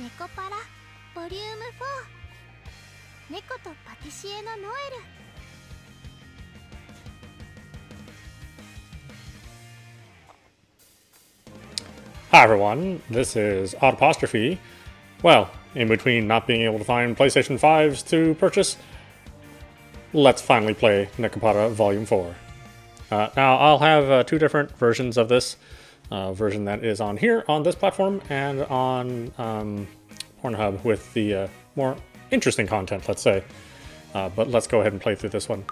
ネコパラボリューム4猫とパティシエのノエル。 Hi everyone, this is audap. Well, in between not being able to find PlayStation 5s to purchase, let's finally play Nekopara Volume 4. Now, I'll have two different versions of this. Version that is on here, on this platform, and on Pornhub with the more interesting content, let's say. But let's go ahead and play through this one.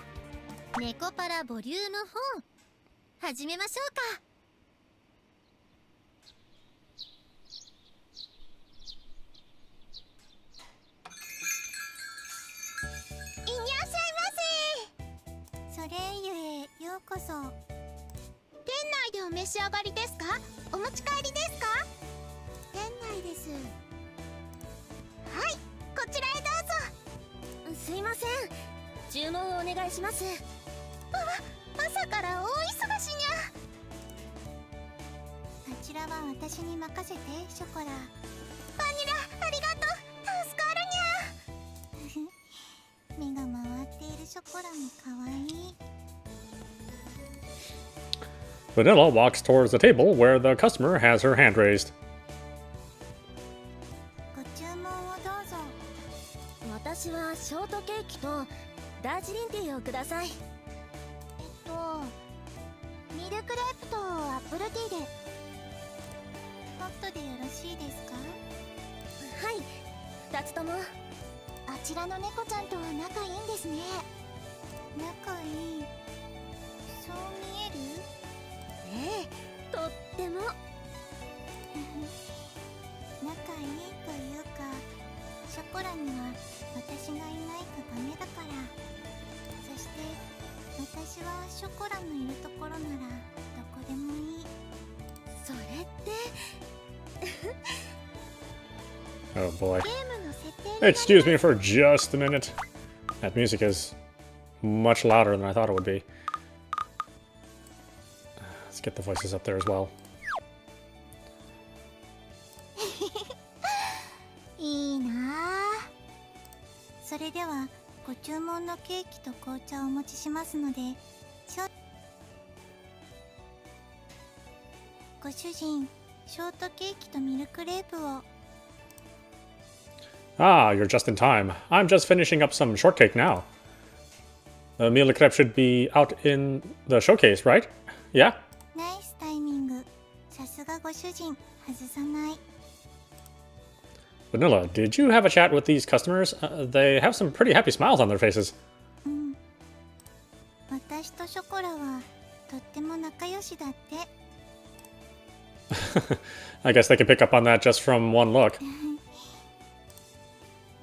Nekopara Volume 4始めましょうか。 ソレイユへようこそ。店内でお召し上がりですか？お持ち帰りですか？店内です。はい、こちらへどうぞ。すいません、注文をお願いします。朝から大忙しにゃ。あちらは私に任せて、ショコラ。バニラ、ありがとう。助かるにゃ。目が回っているショコラも可愛い。 Vanilla walks towards the table where the customer has her hand raised. ご注文をどうぞ。私はショートケーキとダージリンティーをください。ミルクレープとアップルティーで。ホットでよろしいですか？はい、2つとも。あちらの猫ちゃんとは仲いいんですね。仲いい。そう見える？ええ、とっても。仲いいというか、ショコラには私がいないとダメだから。そして私はショコラのいるところならどこでもいい。それって Oh boy. Excuse me for just a minute. That music is much louder than I thought it would be. Let's get the voices up there as well. いいなあ。それではご注文のケーキと紅茶をお持ちしますので、ご主人、ショートケーキとミルクレープを。 Ah, you're just in time. I'm just finishing up some shortcake now. The meal crepe should be out in the showcase, right? Yeah? ナイスタイミング。さすがご主人、外さない。 Vanilla, did you have a chat with these customers? They have some pretty happy smiles on their faces. 私とショコラはとっても仲良しだって。 I guess they could pick up on that just from one look.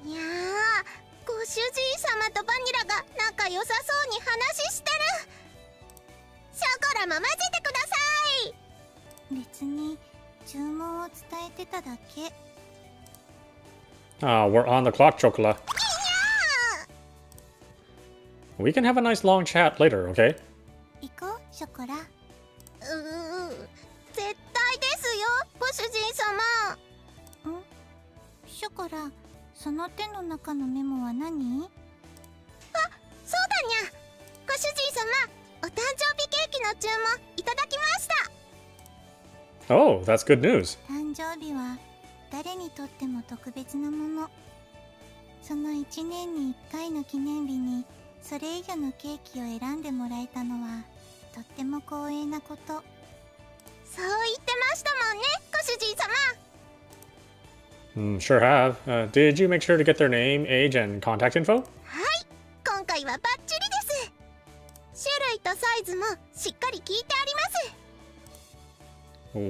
いやあ、ご主人様とバニラが仲良さそうに話してる。ショコラも混ぜてください。別に注文を伝えてただけ。 Ah, we're on the clock, Chocola. We can have a nice long chat later, okay? 行こう、ショコラ。絶対ですよ、ご主人様。ショコラ、その手の中のメモは何？あ、そうだにゃ。ご主人様、お誕生日ケーキの注文いただきました。 Oh, that's good news. 誕生日は誰にとっても特別なもの。その1年に1回の記念日にソレイユのケーキを選んでもらえたのはとっても光栄なこと。そう言ってましたもんね、ご主人様。 Sure have. Did you make sure to get their name, age, and contact info? はい、今回はバッチリです。種類とサイズもしっかり聞いてあります。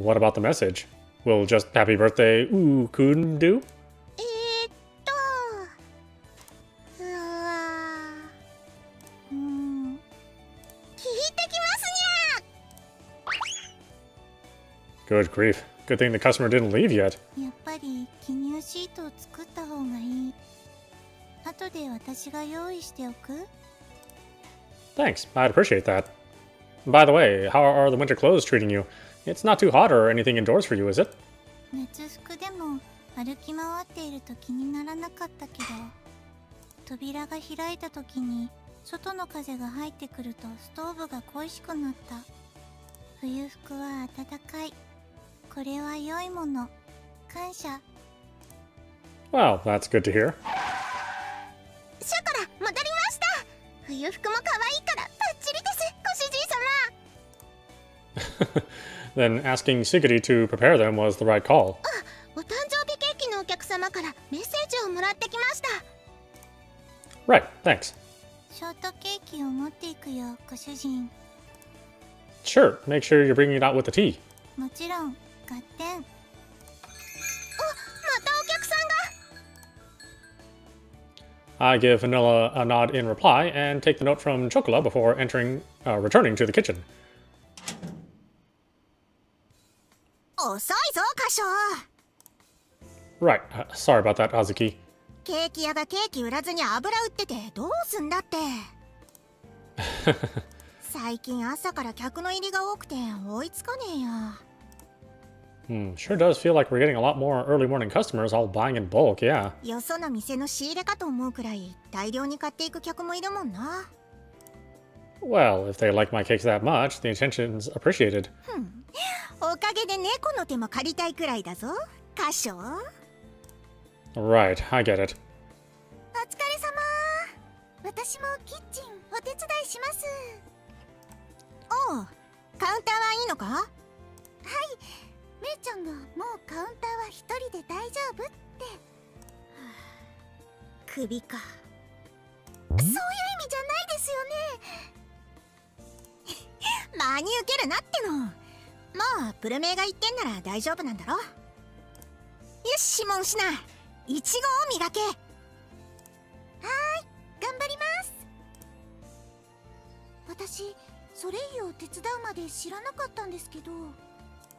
What about the message? Will just happy birthday ooh coon do? 聞いてきますにゃ。 Good grief. Good thing the customer didn't leave yet. やっぱり記入シートを作った方がいい。後で私が用意しておく。 Thanks. I'd appreciate that. By the way, how are the winter clothes treating you? It's not too hot or anything indoors for you, is it? 夏服でも歩き回っていると気にならなかったけど、扉が開いた時に外の風が入ってくるとストーブが恋しくなった。冬服は暖かい。これは良いもの。感謝。 Well, that's good to hear. ショコラ、戻りました。冬服も可愛いからバッチリです、ご主人様。 Then asking Sigurd to prepare them was the right call. お誕生日ケーキのお客様からメッセージをもらってきました。 Right, thanks. ショートケーキを持っていくよ、ご主人。 Sure, make sure you're bringing it out with the tea. もちろん、合点。お、またお客さんが。 I give Vanilla a nod in reply and take the note from Chocola before returning to the kitchen. 遅いぞ、カショウ。 Right, sorry about that, Azuki. ケーキ屋がケーキ売らずに油売っててどうすんだって。最近朝から客の入りが多くて追いつかねえや。Sure does feel like we're getting a lot more early morning customers all buying in bulk, yeah. よその店の仕入れかと思うくらい大量に買っていく客もいるもんな。 Well, if they like my cakes that much, the intention's appreciated. おかげで猫の手も借りたいくらいだぞ、カショウ。 Right, I get it. お疲れ様。私もキッチンお手伝いします。おう、カウンターはいいのか？はい、めいちゃんがもうカウンターは一人で大丈夫って。首か。そういう意味じゃないですよね。真に受けるなっての。まあプルメイが言ってんなら大丈夫なんだろ。よし、モンシナ、イチゴを磨け。はーい、頑張ります。私、ソレイユを手伝うまで知らなかったんですけど、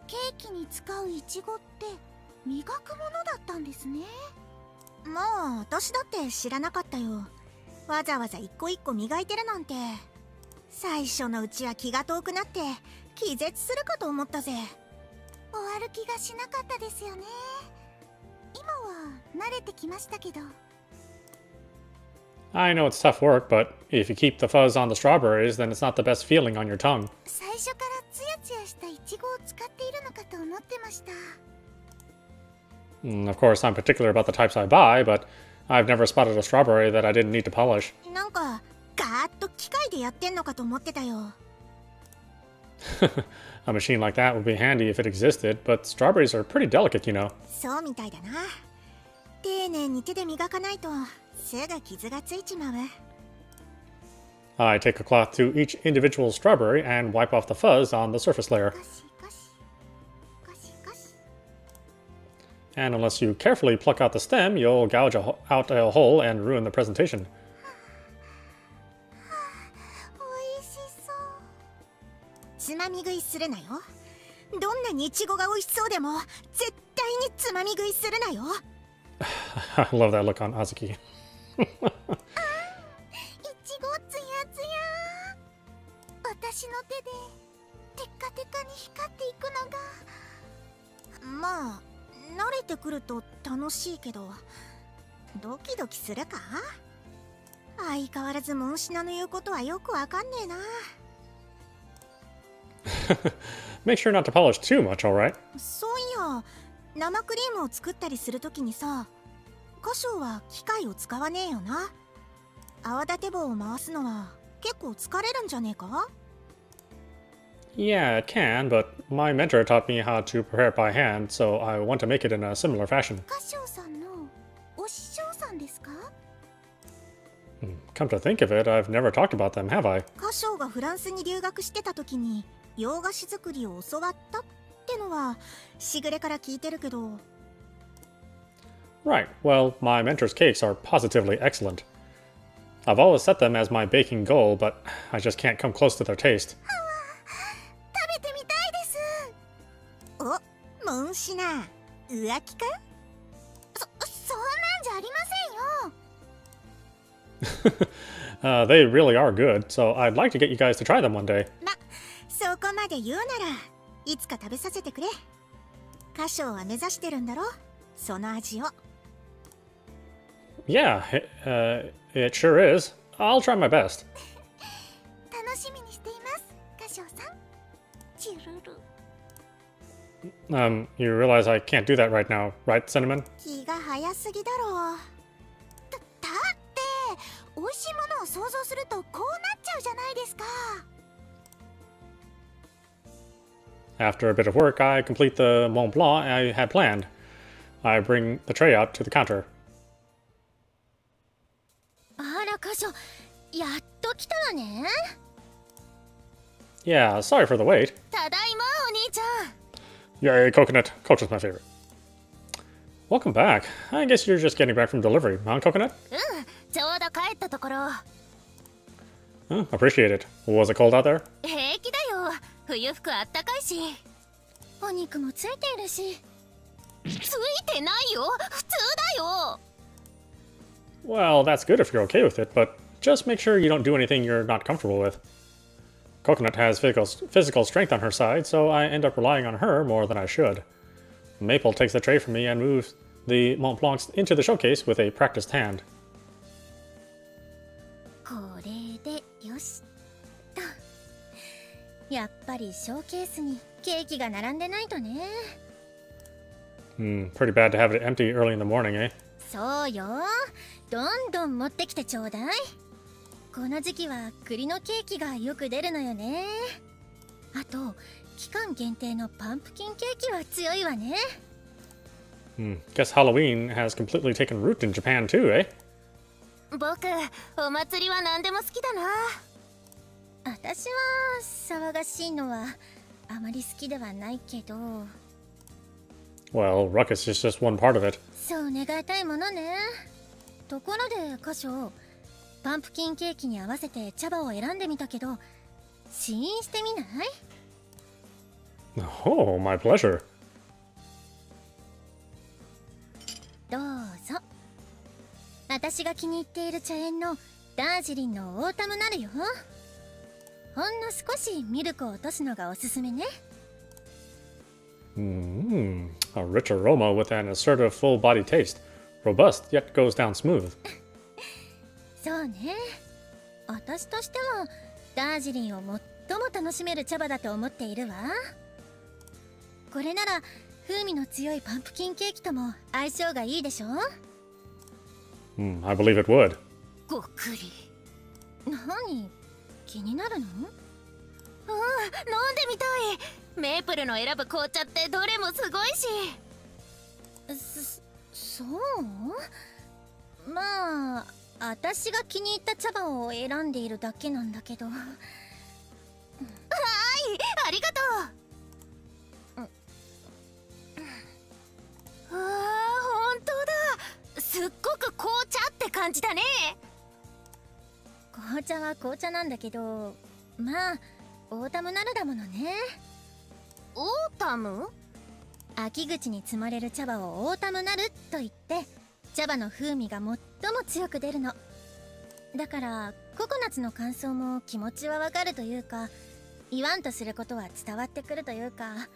ケーキに使うイチゴって磨くものだったんですね。もう私だって知らなかったよ。わざわざ一個一個磨いてるなんて。最初のうちは気が遠くなって気絶するかと思ったぜ。終わる気がしなかったですよね。今は慣れてきましたけど。 I know it's tough work, but if you keep the fuzz on the strawberries, then it's not the best feeling on your tongue. 最初からツヤツヤしたイチゴを使っているのかと思ってました。 Of course, I'm particular about the types I buy, but I've never spotted a strawberry that I didn't need to polish. なんかガーッと機械でやってんのかと思ってたよ。 A machine like that would be handy if it existed, but strawberries are pretty delicate, you know. そうみたいだな。丁寧に手で磨かないとすぐ傷がついちまう。 I take a cloth to each individual strawberry and wipe off the fuzz on the surface layer. ゴシゴシゴシゴシ。 And unless you carefully pluck out the stem, you'll gouge out a hole and ruin the presentation. おいしそう。つまみ食いするなよ。どんなにイチゴが美味しそうでも絶対につまみ食いするなよ。 I love that look on Azuki. イチゴツヤツヤ。私の手でテカテカに光っていくのが。まあ慣れてくると楽しいけどドキドキするか。相変わらずモンシナの言うことはよくわかんねえな。 Make sure not to polish too much, alright? そういや、生クリームを作ったりするときにさ、カショウは機械を使わねえよな。泡立て棒を回すのは結構疲れるんじゃねえか？ Yeah, it can, but my mentor taught me how to prepare it by hand, so I want to make it in a similar fashion. カショウさんのお師匠さんですか？ Come to think of it, I've never talked about them, have I? カショウがフランスに留学してた時に洋菓子作りを教わったってのはしぐれから聞いてるけど。 Right, well, my mentor's cakes are positively excellent. I've always set them as my baking goal, but I just can't come close to their taste. 食べてみたいです。お、モンシナ、浮気か？そんなんじゃありませんよ。 They really are good, so I'd like to get you guys to try them one day. ま、そこまで言うならいつか食べさせてくれ。カショウは目指してるんだろ、その味を。 Yeah, it sure is. I'll try my best. 楽しみにしています、カショウさん。チュルル。You realize I can't do that right now, right, Cinnamon? 気が早すぎだろう。だって美味しいものを想像するとこうなっちゃうじゃないですか。 After a bit of work, I complete the Mont Blanc I had planned. I bring the tray out to the counter. あらカショ、やっと来たわね。 Yeah, sorry for the wait. ただいまお兄ちゃん。 Yay, coconut. Coconut's my favorite. Welcome back. I guess you're just getting back from delivery, huh, Coconut? うん、ちょうど帰ったところ。 Oh, appreciate it. Was it cold out there? 平気だよ、冬服あったかいし。お肉もついているし。ついてないよ、普通だよ。 Well, that's good if you're okay with it, but just make sure you don't do anything you're not comfortable with. Coconut has physical strength on her side, so I end up relying on her more than I should. Maple takes the tray from me and moves the Mont Blancs into the showcase with a practiced hand. これでよしと。やっぱりショーケースにケーキが並んでないとね。 Pretty bad to have it empty early in the morning, eh? そうよ、どんどん持ってきてちょうだい。この時期は栗のケーキがよく出るのよね。あと期間限定のパンプキンケーキは強いわね。 Guess Halloween has completely taken root in Japan too, eh? 僕、お祭りは何でも好きだな。私は騒がしいのはあまり好きではないけど。 Well, ruckus is just one part of it. そう願いたいものね。ところでカショ、パンプキンケーキに合わせて茶葉を選んでみたけど、試飲してみない？ Oh, my pleasure. どうぞ。私が気に入っている茶園のダージリンのオータムなるよ。ほんの少しミルクを落とすのがおすすめね。 A rich aroma with an assertive full-body taste. Robust, yet goes down smooth. そうね。私としてはダージリンを最も楽しめる茶葉だと思っているわ。これなら風味の強いパンプキンケーキとも相性がいいでしょ。 I believe it would. ごっくり。何？気になるの？うん、飲んでみたい。メープルの選ぶ紅茶ってどれもすごいし。そう？まあ私が気に入った茶葉を選んでいるだけなんだけど。はい、ありがとう。ああ、本当だ。すっごく紅茶って感じだね。紅茶は紅茶なんだけど、まあオータムナルだものね。オータム？秋口に摘まれる茶葉をオータムナルと言って、茶葉の風味が最も強く出るの。だからココナッツの感想も気持ちはわかるというか、言わんとすることは伝わってくるというか、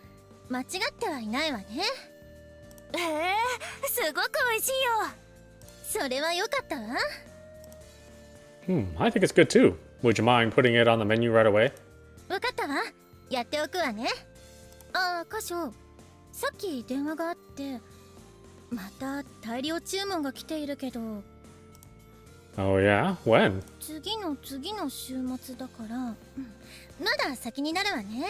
間違ってはいないわね。すごく美味しいよ。それは良かったわ。I think it's good too. Would you mind putting it on the menu right away? わかったわ。やっておくわね。ああ、カショ、さっき電話があって、また大量注文が来ているけど。 Oh yeah? When? 次の週末だから、まだ先になるわね。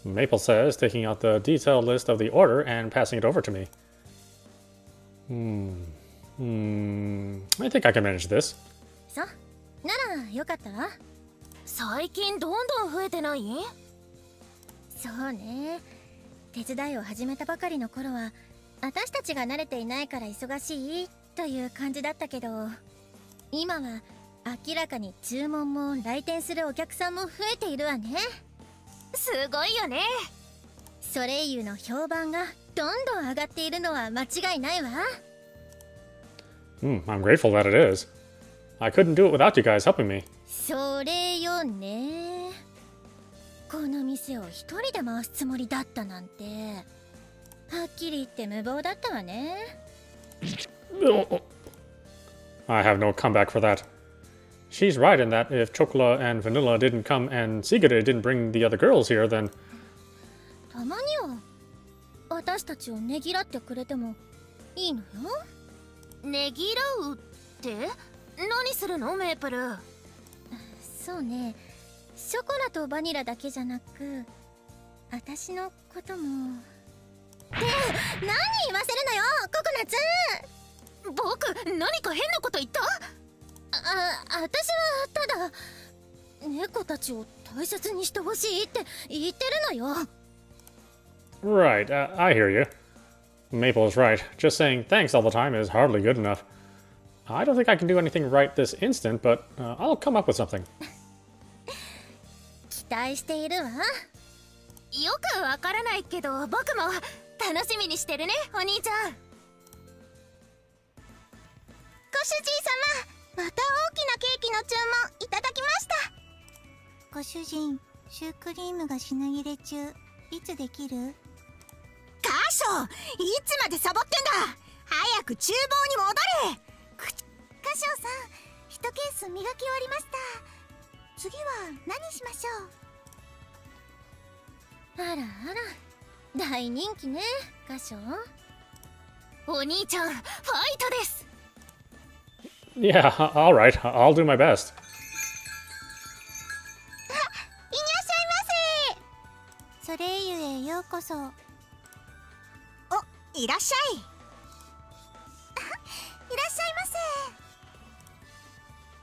Maple says, taking out the detailed list of the order and passing it over to me. I think I can manage this. そう、ならよかったわ。最近どんどん増えてない？そうね。手伝いを始めたばかりの頃は、私たちが慣れていないから忙しいという感じだったけど、今は明らかに注文も来店するお客さんも増えているわね。すごいよね。ソレイユの評判がどんどん上がっているのは間違いないわ。I'm grateful that it is. I couldn't do it without you guys helping me. それよね。この店を一人で回すつもりだったなんて。はっきり言って無謀だったわね。I have no comeback for that. She's right in that if Chocola and Vanilla didn't come and Sigurd didn't bring the other girls here, then... たまには私たちをねぎらってくれてもいいのよ。ねぎらうって何するのメープル？そうね、ショコラとバニラだけじゃなく私のことも。って何言わせるのよココナツ。僕何か変なこと言った？私はただ猫たちを大切にしてほしいって言ってるのよ。Right, I hear you. Maple is right. Just saying thanks all the time is hardly good enough. I don't think I can do anything right this instant, but I'll come up with something. 期待しているわ。よくわからないけど僕も楽しみにしてるね、お兄ちゃん。ご主人様、また大きなケーキの注文いただきました。ご主人、シュークリームが品切れ中。いつできる？カショ、いつまでサボってんだ。早く厨房に戻れ。カショさん、1ケース磨き終わりました。次は何しましょう？あらあら、大人気ね、カショ。お兄ちゃん、ファイトです。Yeah, all right. I'll do my best. いらっしゃいませ。ソレイユへようこそ。お、いらっしゃい。いらっしゃいませ。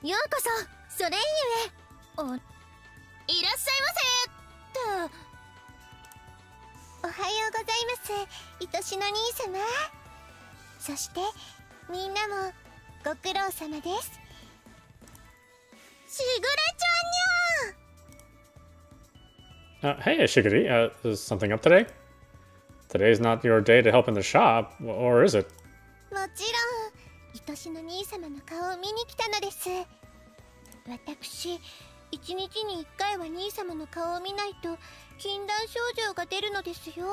ようこそソレイユへ。いらっしゃいませって。おはようございます、愛しの兄様。そしてみんなもご苦労様です。しぐれちゃんにゃ。 Hey, Shigiri, is something up today? Today's not your day to help in the shop, or is it? もちろん愛しの兄様の顔を見に来たのです。私、一日に1回は兄様の顔を見ないと禁断症状が出るのですよ。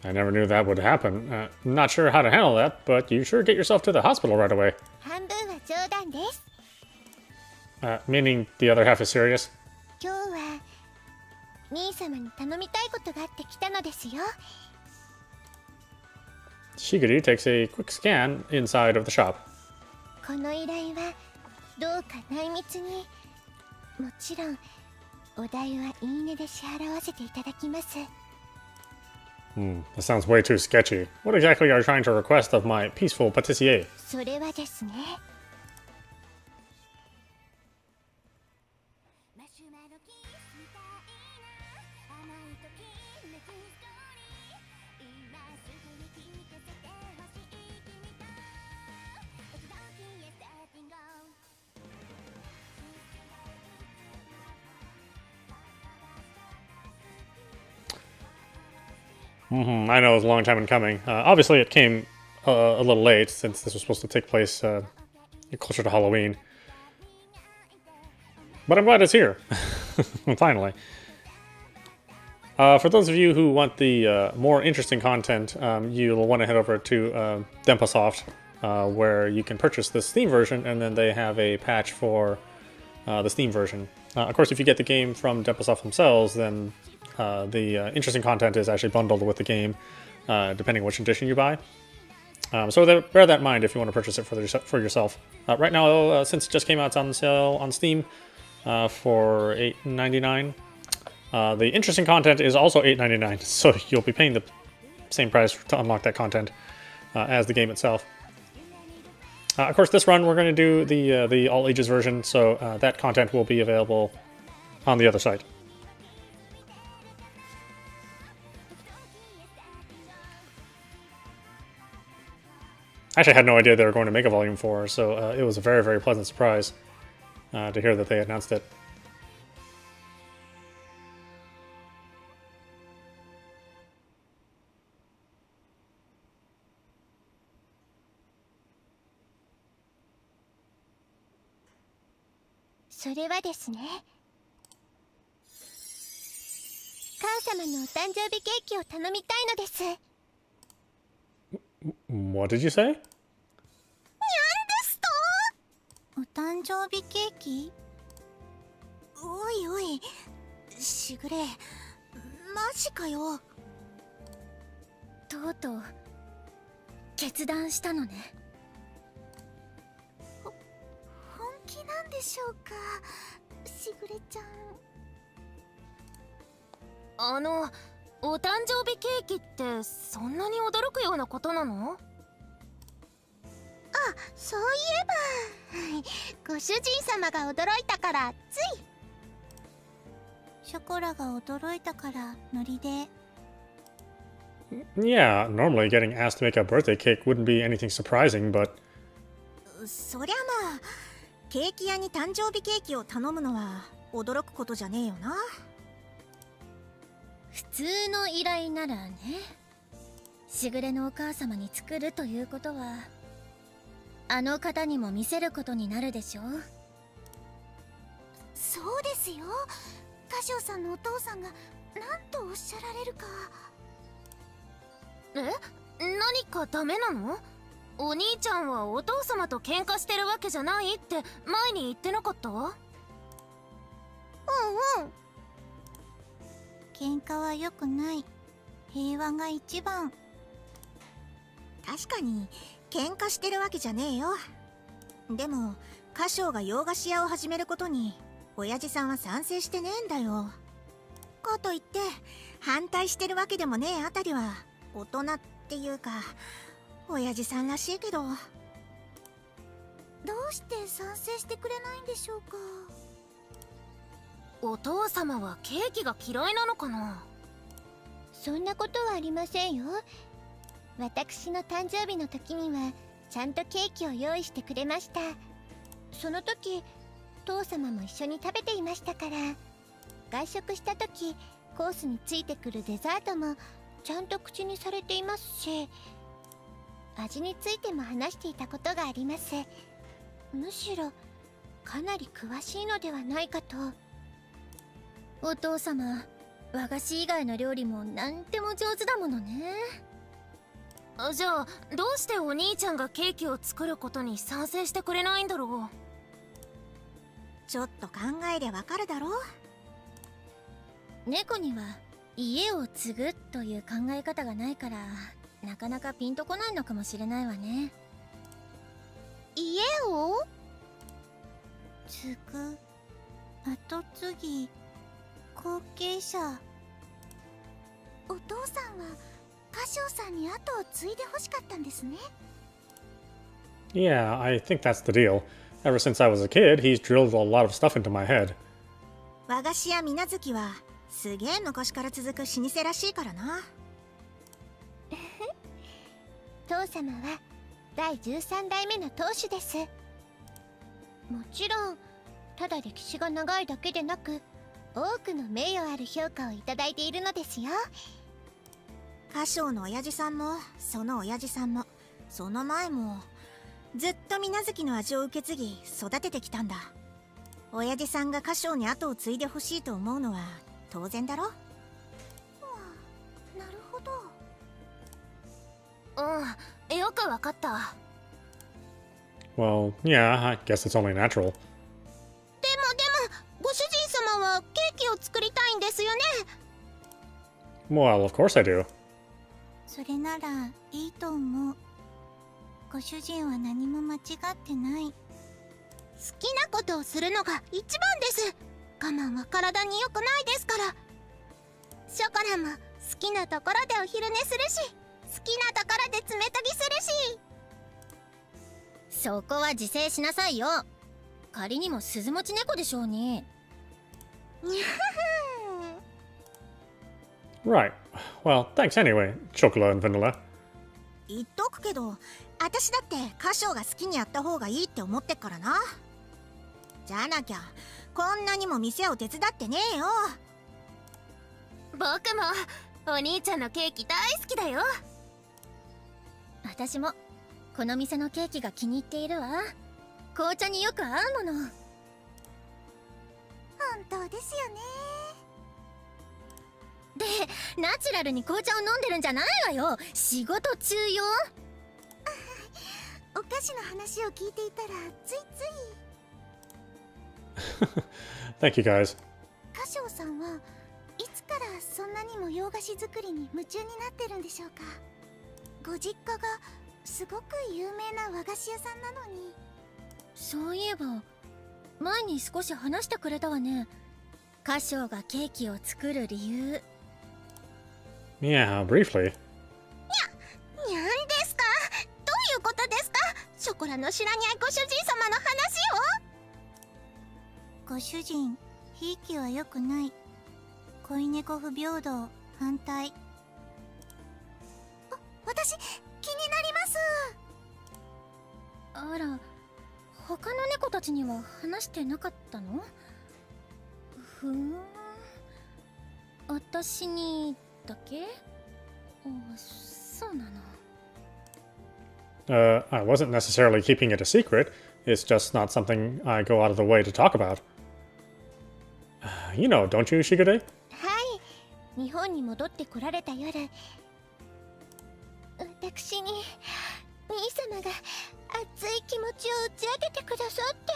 I never knew that would happen. Not sure how to handle that, but you sure get yourself to the hospital right away. 半分は冗談です。Meaning the other half is serious? 今日は兄様に頼みたいことがあって来たのですよ。Shigiri takes a quick scan inside of the shop. この依頼はどうか内密に。もちろんお代はいいねで支払わせていただきます。That sounds way too sketchy. What exactly are you trying to request of my peaceful pâtissier? それはですね、I know it was a long time in coming. Obviously, it came a little late since this was supposed to take place closer to Halloween. But I'm glad it's here. Finally. For those of you who want the more interesting content, you'll want to head over to Dempasoft, where you can purchase the Steam version, and then they have a patch for the Steam version. Of course, if you get the game from Dempasoft themselves, then the interesting content is actually bundled with the game, depending on which edition you buy. So bear that in mind if you want to purchase it for yourself. Right now, since it just came out, it's on sale on Steam for $8.99. The interesting content is also $8.99, so you'll be paying the same price to unlock that content as the game itself. Of course, this run we're going to do the all ages version, so that content will be available on the other site. Actually, I had no idea they were going to make a Volume 4, so it was a very, very pleasant surprise to hear that they announced it. 様のお誕生日ケーキを頼みたいのです。What did you say? にゃんですと？お誕生日ケーキ？おいおい、しぐれ、マジかよ。とうとう決断したのね。本気なんでしょうか、しぐれちゃん。お誕生日ケーキってそんなに驚くようなことなの？あ、そういえばご主人様が驚いたからつい。ショコラが驚いたからノリで。Yeah, normally getting asked to make a birthday cake wouldn't be anything surprising, but... そりゃまあ、ケーキ屋に誕生日ケーキを頼むのは驚くことじゃねえよな。普通の依頼ならね。しぐれのお母様に作るということはあの方にも見せることになるでしょう。そうですよ。カシオさんのお父さんが何とおっしゃられるか。何かダメなの？お兄ちゃんはお父様と喧嘩してるわけじゃないって前に言ってなかった？うんうん。喧嘩は良くない。平和が一番。確かに喧嘩してるわけじゃねえよ。でもカシオが洋菓子屋を始めることに親父さんは賛成してねえんだよ。かといって反対してるわけでもねえあたりは大人っていうか親父さんらしいけど。どうして賛成してくれないんでしょうか。お父様はケーキが嫌いなのかな？そんなことはありませんよ。私の誕生日の時にはちゃんとケーキを用意してくれました。その時父様も一緒に食べていましたから。外食した時コースについてくるデザートもちゃんと口にされていますし、味についても話していたことがあります。むしろかなり詳しいのではないかと。お父様、和菓子以外の料理もなんでも上手だものね。じゃあどうしてお兄ちゃんがケーキを作ることに賛成してくれないんだろう？ちょっと考えりゃわかるだろう。猫には家を継ぐという考え方がないからなかなかピンとこないのかもしれないわね。家を継ぐ、後継ぎ、後継者。お父さんはカシオさんに後を継いで欲しかったんですね。Yeah, I think that's the deal. Ever since I was a kid, he's drilled a lot of stuff into my head. 和菓子屋みなずきはすげえ昔から続く老舗らしいからな。父様は第13代目の当主です。もちろんただ歴史が長いだけでなく多くの名誉ある評価をいただいているのですよ。カシオの親父さんもその親父さんもその前もずっと水無月の味を受け継ぎ育ててきたんだ。親父さんがカシオに後を継いでほしいと思うのは当然だろ。なるほど。うん、よくわかった。Well, yeah, I guess it's only natural. でもご主人様はケーキを作りたいんですよね。Well, of course I do. それならいいと思う。ご主人は何も間違ってない。好きなことをするのが一番です。我慢は体に良くないですから。ショコラも好きなところでお昼寝するし、好きなところで爪研ぎするし。そこは自制しなさいよ。仮にも鈴持ち猫でしょうに。Right. Well, thanks anyway, Chocolate and Vanilla. 言っとくけど、私だってカシオが好きにやった方がいいって思ってっからな。じゃなきゃこんなにも店を手伝ってねえよ。僕もお兄ちゃんのケーキ大好きだよ。私もこの店のケーキが気に入っているわ。紅茶によく合うもの。本当ですよね。で、ナチュラルに紅茶を飲んでるんじゃないわよ。仕事中よ。お菓子の話を聞いていたらついつい。Thank you guys. カショウさんはいつからそんなにも洋菓子作りに夢中になってるんでしょうか。ご実家がすごく有名な和菓子屋さんなのに。そういえば前に少し話してくれたわね。カショウがケーキを作る理由。Yeah, briefly. にゃんですか。どういうことですか。ショコラの知らにゃいご主人様の話を。ご主人、ひいきは良くない。恋猫不平等反対。私気になります。あら、他の猫たちには話してなかったの？ふーん、私にだけ？あ、そうなの。I wasn't necessarily keeping it a secret. It's just not something I go out of the way to talk about. You know, don't you, Shigure? はい、日本に戻ってこられた夜、私に兄様が熱い気持ちを打ち明けてくださって。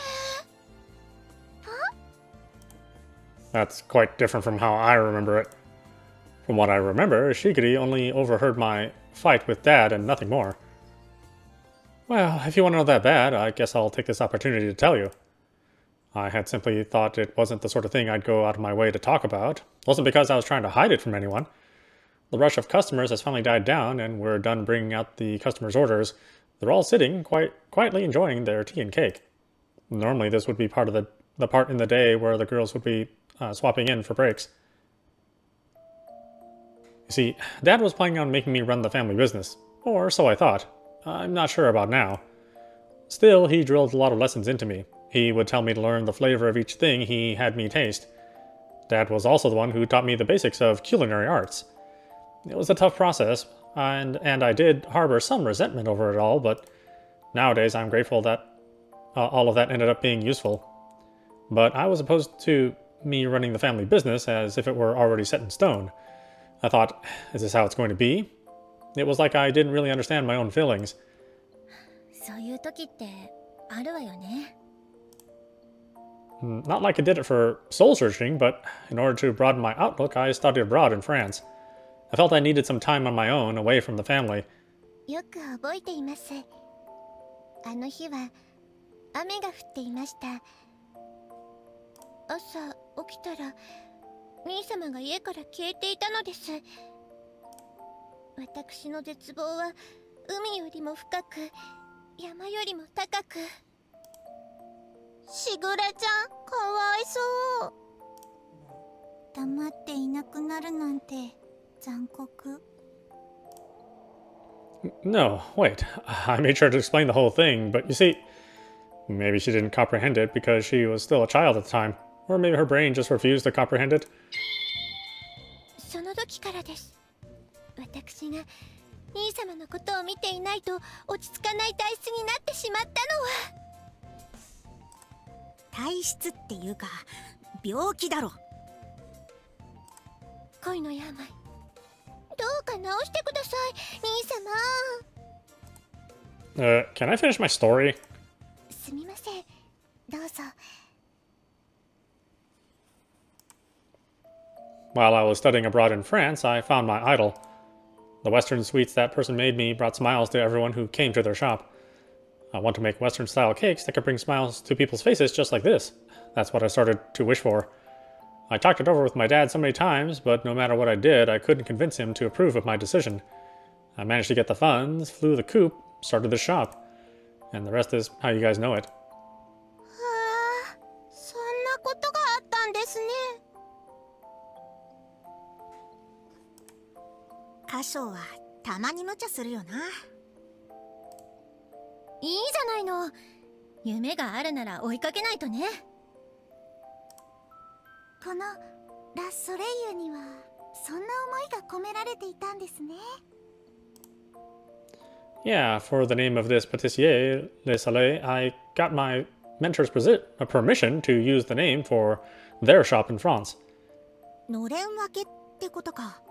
That's quite different from how I remember it. From what I remember, Shigure only overheard my fight with Dad and nothing more. Well, if you want to know that bad, I guess I'll take this opportunity to tell you. I had simply thought it wasn't the sort of thing I'd go out of my way to talk about. It wasn't because I was trying to hide it from anyone. The rush of customers has finally died down, and we're done bringing out the customers' orders. They're all sitting, quite quietly enjoying their tea and cake. Normally, this would be part of the part in the day where the girls would be swapping in for breaks. You see, Dad was planning on making me run the family business, or so I thought. I'm not sure about now. Still, he drilled a lot of lessons into me. He would tell me to learn the flavor of each thing he had me taste. Dad was also the one who taught me the basics of culinary arts. It was a tough process, and I did harbor some resentment over it all, but nowadays I'm grateful that all of that ended up being useful. But I was opposed to me running the family business as if it were already set in stone. I thought, is this how it's going to be? It was like I didn't really understand my own feelings. そういう時ってあるわよね。Not like I did it for soul searching, but in order to broaden my outlook, I studied abroad in France. I felt I needed some time on my own, away from the family. よく覚えています。あの日は雨が降っていました。朝起きたら兄様が家から消えていたのです。私の絶望は海よりも深く、山よりも高く。しぐれちゃん、かわいそう。黙っていなくなるなんて残酷。No, wait. I made sure to explain the whole thing, but you see, maybe she didn't comprehend it because she was still a child at the time. Or maybe her brain just refused to comprehend it. その時からです。私が兄様のことを見ていないと落ち着かない体質になってしまったのは。体質っていうか病気だろ。恋の病、どうか治してください、兄様。Can I finish my story? すみません、どうぞ。While I was studying abroad in France, I found my idol. The Western sweets that person made me brought smiles to everyone who came to their shop. I want to make Western-style cakes that could bring smiles to people's faces just like this. That's what I started to wish for. I talked it over with my dad so many times, but no matter what I did, I couldn't convince him to approve of my decision. I managed to get the funds, flew the coop, started the shop. And the rest is how you guys know it. はあ、そんなことがあったんですね。カショウはたまに無茶するよな。いいじゃないの。夢があるなら追いかけないとね。このラ・ソレイユにはそんな思いが込められていたんですね。Yeah, for the name of this pâtissier, Le Soleil, I got my mentor's permission to use the name for their shop in France. のれん分けっってことか。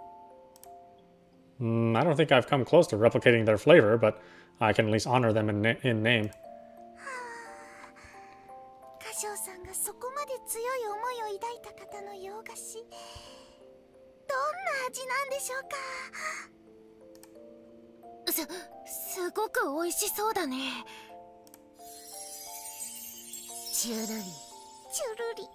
I don't think I've come close to replicating their flavor, but I can at least honor them in name. カショウさんがそこまで強い思いを抱いた方の洋菓子、どんな味なんでしょうか。すごく美味しそうだね。チュルリチュルリ。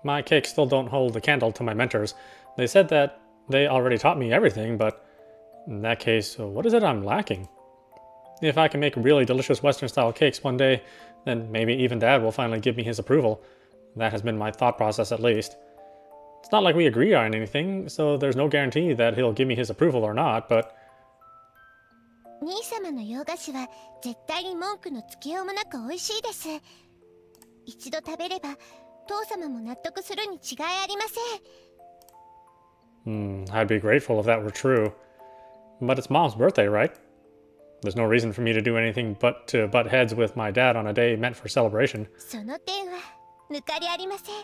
My cakes still don't hold the candle to my mentors. They said that they already taught me everything, but in that case, what is it I'm lacking? If I can make really delicious Western-style cakes one day, then maybe even Dad will finally give me his approval. That has been my thought process at least. It's not like we agree on anything, so there's no guarantee that he'll give me his approval or not, but... 兄様の洋菓子は絶対に文句のつけようもなく美味しいです。一度食べれば父様も納得するに違いありません。I'd be grateful if that were true. But it's Mom's birthday, right? There's no reason for me to do anything but to butt heads with my dad on a day meant for celebration. その点は抜かりありません。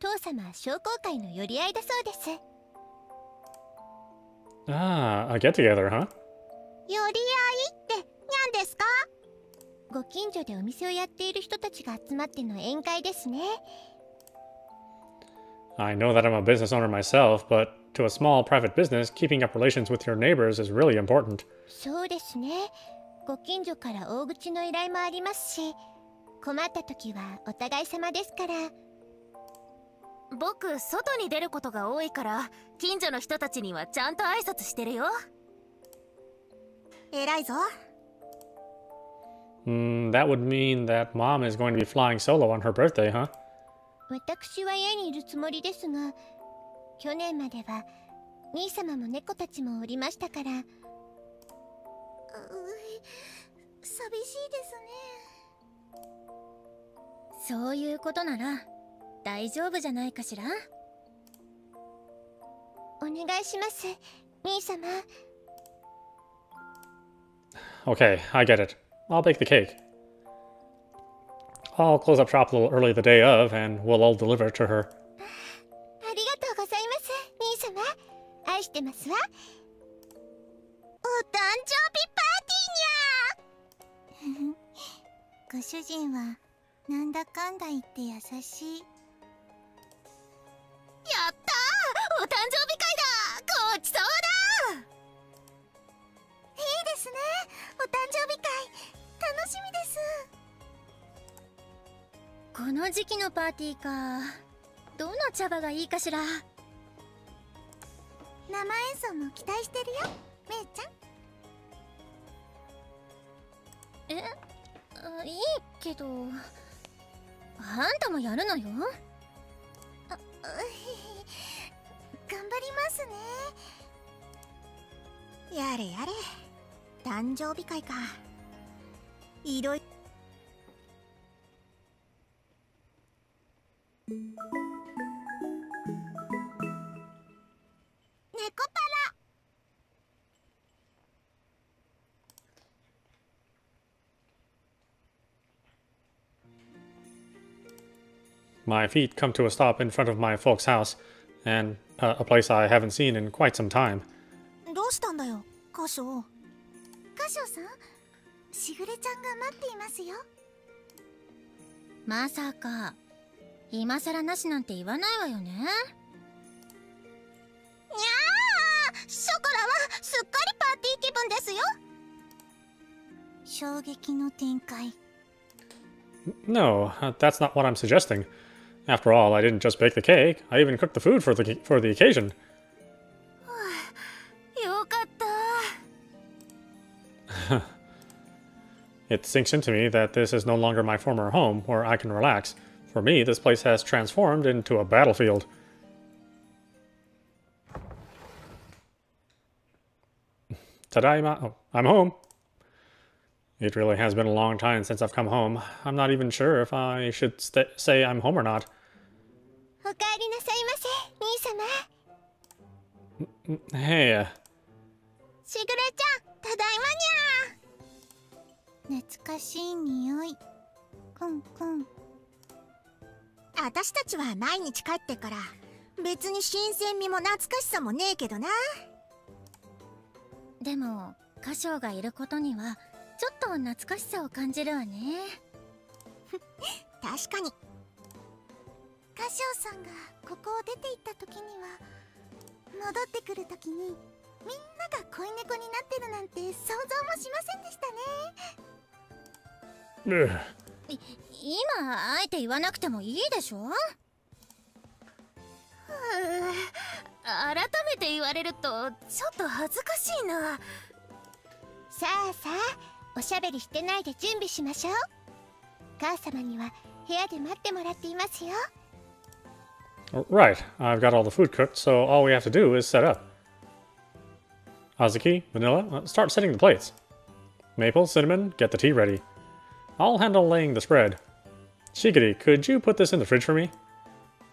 父様は商工会の寄り合いだそうです。Ah, a get-together, huh? 寄り合いって何ですか？ご近所でお店をやっている人たちが集まっての宴会ですね。I know that I'm a business owner myself, but to a small private business, keeping up relations with your neighbors is really important. そうですね。ご近所から大口の依頼もありますし、困った時はお互い様ですから。僕、外に出ることが多いから、近所の人たちにはちゃんと挨拶してるよ。偉いぞ。That would mean that Mom is going to be flying solo on her birthday, huh? 私は家にいるつもりですが、去年までは兄様も猫たちもおりましたから。寂しいですね。そういうことなら大丈夫じゃないかしら。お願いします、兄様。Okay, I get it. I'll bake the cake. I'll close up shop a little early the day of, and we'll all deliver it to her. ありがとうございます、兄様。愛してますわ。お誕生日パーティーにゃーご主人はなんだかんだ言って優しい。やったー、お誕生日会だ。ごちそうだ。いいですね、お誕生日会楽しみです。この時期のパーティーか。どの茶葉がいいかしら。生演奏も期待してるよ、めいちゃん。いいけど、あんたもやるのよ。頑張りますね。やれやれ、誕生日会か。いろいろ。ネコパラ。My feet come to a stop in front of my folks' house, and a place I haven't seen in quite some time. どうしたんだよ、カショウ。カショウさん、しぐれちゃんが待っていますよ。まさか今さらなしなんて言わないわよね。にゃー、ショコラはすっかりパーティー気分ですよ。衝撃の展開。 No, that's not what I'm suggesting. After all, I didn't just bake the cake, I even cooked the food for the occasion. よかった。It sinks into me that this is no longer my former home, where I can relax. For me, this place has transformed into a battlefield. Tadaima. Oh, I'm home. It really has been a long time since I've come home. I'm not even sure if I should say I'm home or not. おかえりなさいませ、兄様。 Hey, しぐれちゃん、ただいまにゃー。懐かしい匂い。くんくん。私たちは毎日帰ってから別に新鮮味も懐かしさもねえけどな。でもカショウがいることにはちょっと懐かしさを感じるわね。確かに。カショウさんがここを出て行った時には、戻ってくる時にみんなが恋猫になってるなんて想像もしませんでしたね。今あえて言わなくてもいいでしょ。改めて言われるとちょっと恥ずかしいな。さあさあ、おしゃべりしてないで準備しましょう。母様には部屋で待ってもらっていますよ。Right, I've got all the food cooked, so all we have to do is set up. Azuki, Vanilla, start setting the plates. Maple, Cinnamon, get the tea ready. I'll handle laying the spread. Shigiri, could you put this in the fridge for me?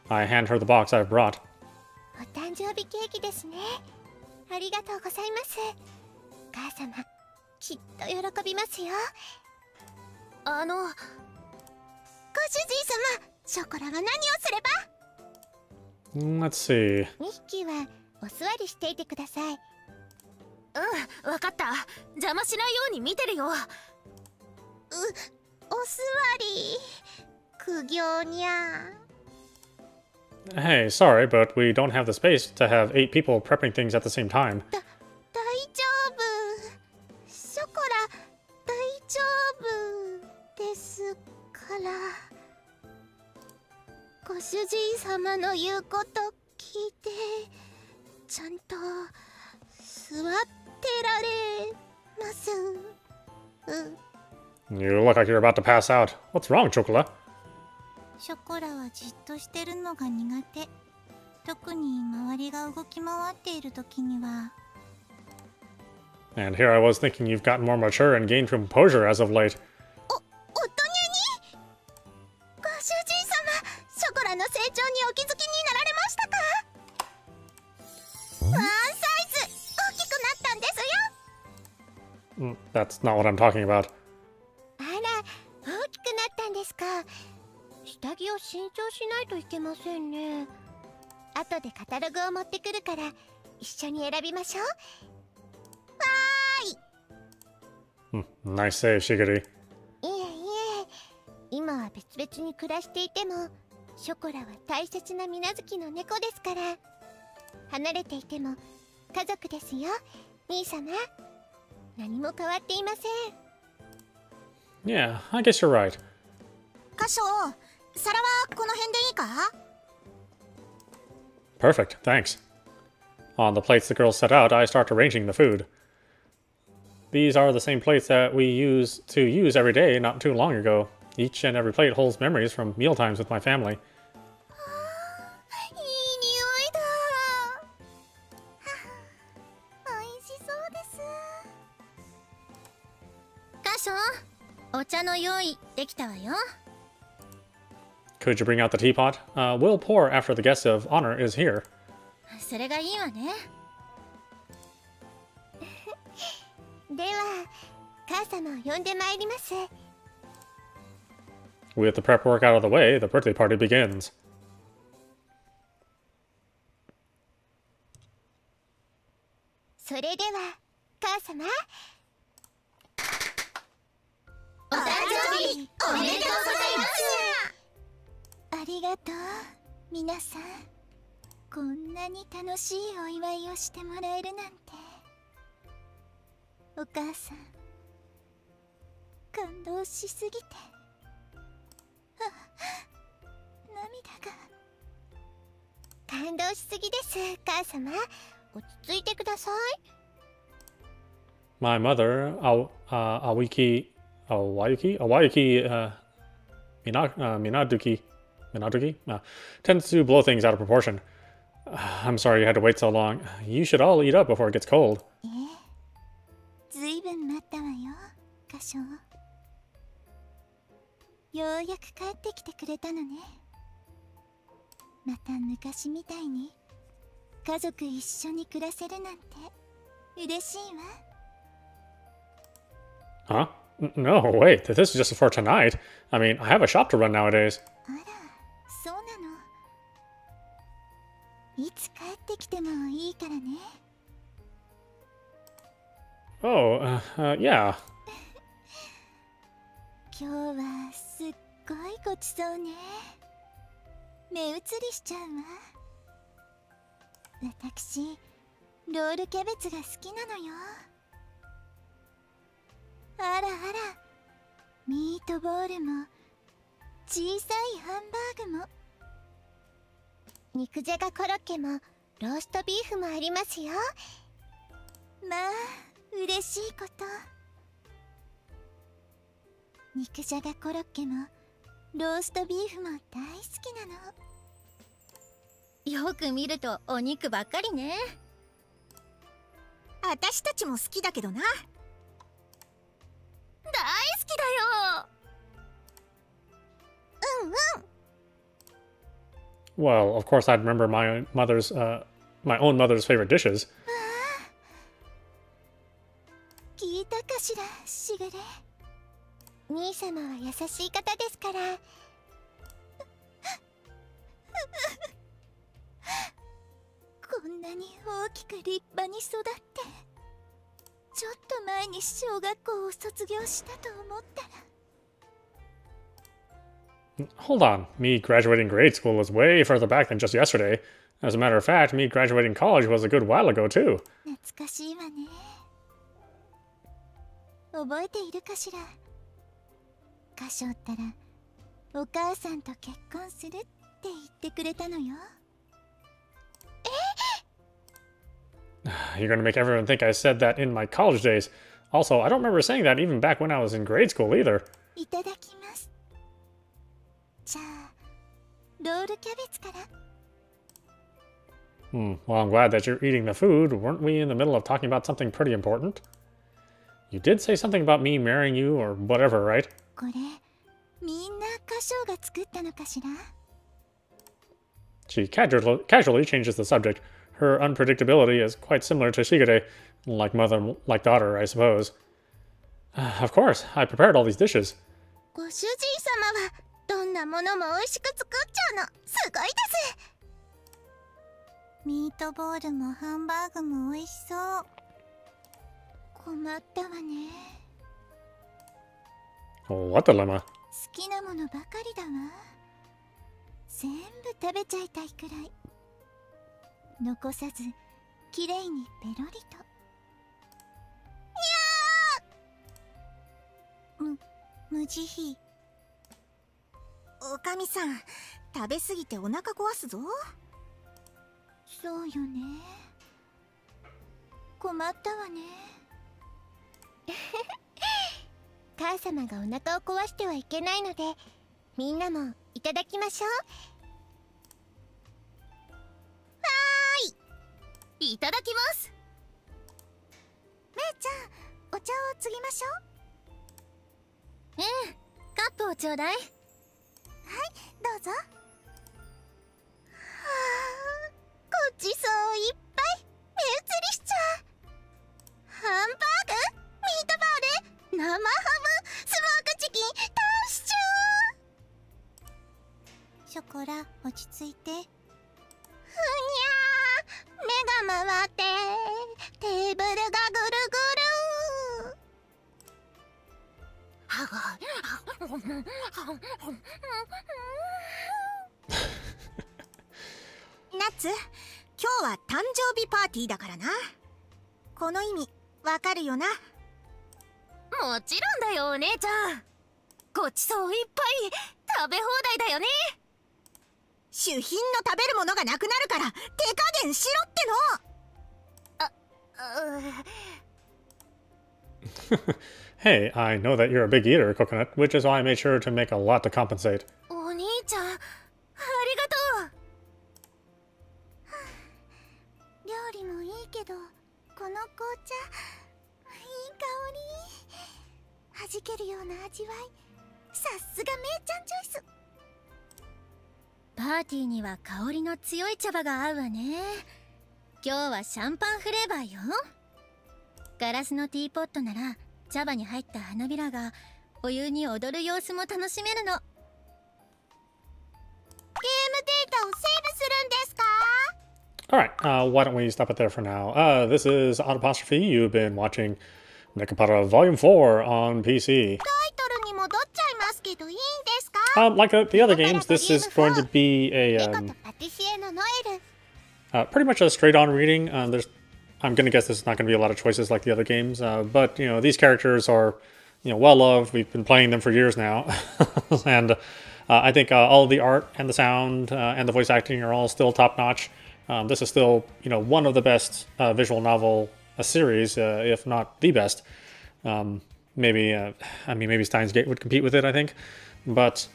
I hand her the box I've brought. お誕生日ケーキですね。ありがとうございます。母様、きっと喜びますよ。ご主人様、ショコラは何をすれば？ Let's see. 2匹はお座りしていてください。わかった。邪魔しないように見てるよ。お座り。苦行にゃ。Hey, sorry, but we don't have the space to have 8 people prepping things at the same time. 大丈夫。ショコラ、大丈夫ですから。ご主人様の言うこと聞いて、ちゃんと座ってられます。You look like you're about to pass out. What's wrong, Chocola? ショコラはじっとしてるのが苦手。特に周りが動き回っている時には。And here I was thinking you've gotten more mature and gained composure as of late. おとにゃに？ご主人様、ショコラの成長にお気づきになられましたか？ワンサイズ大きくなったんですよ。That's not what I'm talking about. あら、大きくなったんですか。下着を新調しないといけませんね。後でカタログを持ってくるから一緒に選びましょう。わーい。Nice save, Shigiri. いえいえ、今は別々に暮らしていてもショコラは大切な水無月の猫ですから。離れていても家族ですよ、兄様。何も変わっていません。 Yeah, I guess you're right. カショウ、皿はこの辺でいいか？ Perfect, thanks. On the plates the girls set out, I start arranging the food. These are the same plates that we use every day not too long ago. Each and every plate holds memories from mealtimes with my family. いい匂いだ。おいしそうです。カショウ、お茶の用意できたわよ。Could you bring out the teapot? We'll pour after the guest of honor is here. それがいいわね。では母様を呼んでまいります。 With the prep work out of the way, the birthday party begins. それでは母様、お誕生日おめでとうございます。ありがとう皆さん。こんなに楽しいお祝いをしてもらえるなんて。お母さん、感動しすぎて涙が。感動しすぎです、母様。落ち着いてください。 My mother, Awayuki, Minaduki, tends to blow things out of proportion. I'm sorry you had to wait so long. You should all eat up before it gets cold. ずいぶん待ったわよ、カショウ。ようやく帰ってきてくれたのね。また昔みたいに家族一緒に暮らせるなんて嬉しいわ。 Huh? No, wait, this is just for tonight. I mean, I have a shop to run nowadays. あら、そうなの。いつ帰ってきてもいいからね。Oh, yeah. 今日はすっごいごちそうね。目移りしちゃうわ。私ロールキャベツが好きなのよ。あらあら、ミートボールも小さいハンバーグも。肉じゃがコロッケもローストビーフもありますよ。まあ嬉しいこと。肉じゃがコロッケもローストビーフも大好きなの。よく見るとお肉ばっかりね。私たちも好きだけどな。大好きだよ。Well, of course, I'd remember my own mother's favorite dishes. 聞いたかしら、しぐれ。兄様は優しい方ですから。こんなに大きく立派に育って、ちょっと前に小学校を卒業したと思ったら。Hold on, me graduating grade school was way further back than just yesterday. As a matter of fact, me graduating college was a good while ago, too. 懐かしいわね。覚えているかしら。カショったらお母さんと結婚するって言ってくれたのよ。You're gonna make everyone think I said that in my college days. Also, I don't remember saying that even back when I was in grade school either. いただきます。じゃあロールキャベツから。Well, I'm glad that you're eating the food. Weren't we in the middle of talking about something pretty important? You did say something about me marrying you or whatever, right? これみんなカショが作ったのかしら。 She casually changes the subject. Her unpredictability is quite similar to Shigure, like mother, like daughter, I suppose. Of course, I prepared all these dishes. ご主人様はどんなものも美味しく作っちゃうの。すごいです。ミートボールもハンバーグも美味しそう。困ったわね。What dilemma? 好きなものばかりだわ。全部食べちゃいたいくらい。残さずきれいにペロリと。無慈悲。おかみさん、食べ過ぎてお腹壊すぞ。そうよね。困ったわね。母様がお腹を壊してはいけないので、みんなもいただきましょう。いただきます。めいちゃん、お茶を継ぎましょう。カップをちょうだい。どうぞ。ごちそういっぱい。目移りしちゃう。ハンバーグ、ミートボール、生ハム、スモークチキン、タンシチュー。ショコラ、落ち着いて。ふにゃー、目が回ってテーブルがぐるぐる。ナッツ、今日は誕生日パーティーだからな。この意味わかるよな。もちろんだよ、お姉ちゃん。ごちそういっぱい食べ放題だよね。主品の食べるものがなくなるから手加減しろっての。Hey, I know that you're a big eater, Coconut, which is why I made sure to make a lot to compensate. お兄ちゃん、ありがとう。料理もいいけど、この紅茶いい香り。弾けるような味わい。さすがめいちゃんチョイス。パーティーには香りの強い茶葉が合うわね。今日はシャンパンフレーバーよ。ガラスのティーポットなら茶葉に入った花びらがお湯に踊る様子も楽しめるの。ゲームデータをセーブするんですか？ Alright, why don't we stop it there for now? This is audap. You've been watching Nekopara Volume 4 on PC. タイトルに戻っちゃいますけどいいんですか？ Like the other games, this is going to be a 猫とパティシエのノエル。 pretty much a straight-on reading. I'm going to guess there's not going to be a lot of choices like the other games, but you know these characters are well loved. We've been playing them for years now, and I think all the art and the sound and the voice acting are all still top-notch. This is still one of the best visual novel series, if not the best. Maybe maybe Steins Gate would compete with it, I think, but.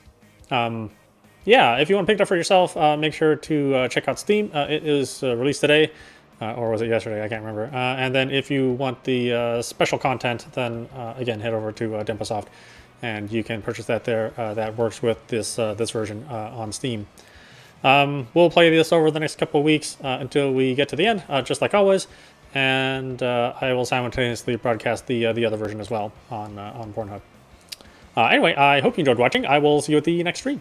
Yeah, if you want to pick it up for yourself, make sure to check out Steam. It is released today, or was it yesterday? I can't remember. And then if you want the special content, then again, head over to Denpasoft, and you can purchase that there. That works with this version on Steam. We'll play this over the next couple of weeks until we get to the end, just like always. And I will simultaneously broadcast the other version as well on Pornhub. Anyway, I hope you enjoyed watching. I will see you at the next stream.